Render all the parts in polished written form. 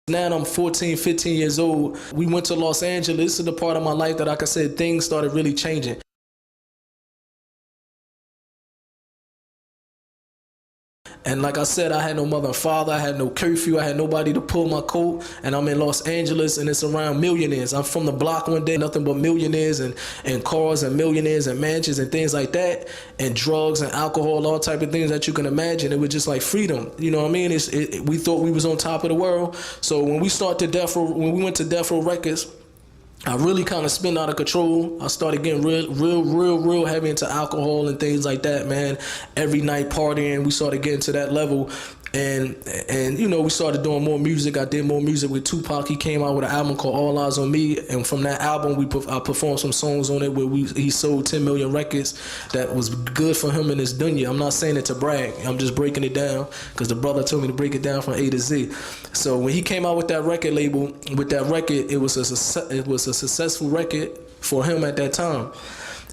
Now I'm 14, 15 years old. We went to Los Angeles. This is the part of my life that, like I said, things started really changing. And like I said, I had no mother and father, I had no curfew, I had nobody to pull my coat, and I'm in Los Angeles and it's around millionaires. I'm from the block one day, nothing but millionaires and cars and millionaires and mansions and things like that, and drugs and alcohol, all type of things that you can imagine. It was just like freedom, you know what I mean? We thought we was on top of the world. So when we went to Death Row Records, I really kind of spun out of control. I started getting real heavy into alcohol and things like that, man. Every night partying, we started getting to that level. And you know, we started doing more music. I did more music with Tupac. He came out with an album called Outlawz on Me, and from that album, I performed some songs on it where he sold 10 million records. That was good for him in his dunya. I'm not saying it to brag. I'm just breaking it down because the brother told me to break it down from A to Z. So when he came out with that record label, with that record, it was a successful record for him at that time.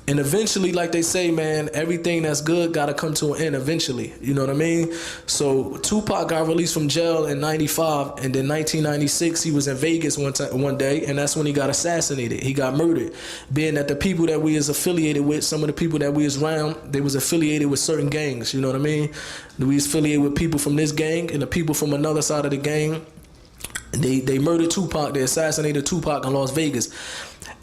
And eventually, like they say, man, everything that's good got to come to an end eventually. You know what I mean? So Tupac got released from jail in 95, and then 1996, he was in Vegas one day, and that's when he got assassinated. He got murdered. Being that the people that we is affiliated with, some of the people that we is around, they was affiliated with certain gangs. You know what I mean? We was affiliated with people from this gang and the people from another side of the gang. They murdered Tupac. They assassinated Tupac in Las Vegas.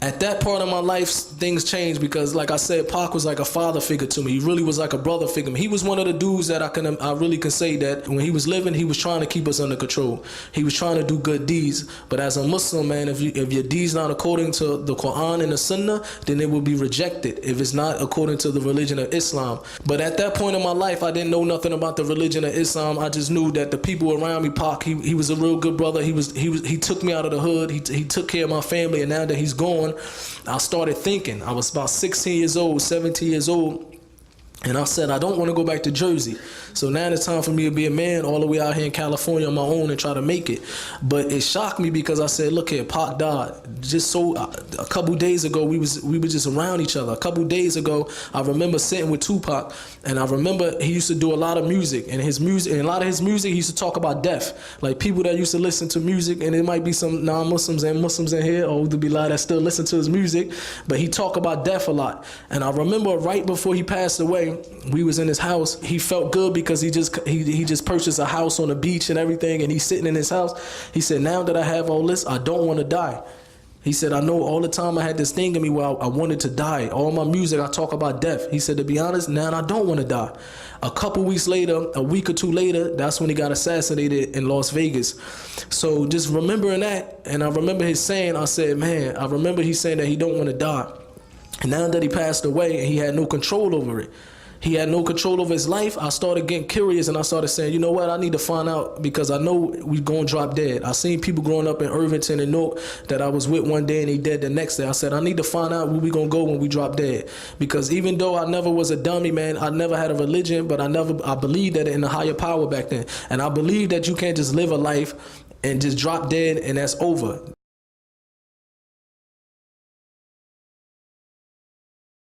At that part of my life, things changed because, like I said, Pac was like a father figure to me. He really was like a brother figure. He was one of the dudes that I really can say that when he was living, he was trying to keep us under control. He was trying to do good deeds. But as a Muslim, man, if your deeds not according to the Quran and the Sunnah, then it will be rejected if it's not according to the religion of Islam. But at that point in my life, I didn't know nothing about the religion of Islam. I just knew that the people around me, Pac, he was a real good brother. He took me out of the hood. He took care of my family, and now that he's gone, I started thinking. I was about 16 years old, 17 years old, and I said, I don't want to go back to Jersey. So now it's time for me to be a man all the way out here in California on my own and try to make it. But it shocked me because I said, look here, Pac died. Just so a couple days ago, we were just around each other. A couple days ago, I remember sitting with Tupac, and I remember he used to do a lot of music. And a lot of his music, he used to talk about death. Like people that used to listen to music, and there might be some non-Muslims and Muslims in here, or there be a lot that still listen to his music, but he talk about death a lot. And I remember right before he passed away, we was in his house. He felt good because he just purchased a house on the beach and everything, and he's sitting in his house. He said, now that I have all this, I don't want to die. He said, I know all the time I had this thing in me where I wanted to die. All my music, I talk about death. He said, to be honest, now I don't want to die. A couple weeks later, a week or two later, that's when he got assassinated in Las Vegas. So just remembering that, and I remember his saying, I said, man, I remember he saying that he don't want to die. And now that he passed away and he had no control over it, he had no control over his life, I started getting curious and I started saying, you know what, I need to find out because I know we gonna drop dead. I seen people growing up in Irvington and Newark that I was with one day and he dead the next day. I said, I need to find out where we gonna go when we drop dead. Because even though I never was a dummy, man, I never had a religion, but I believed that in a higher power back then. And I believe that you can't just live a life and just drop dead and that's over.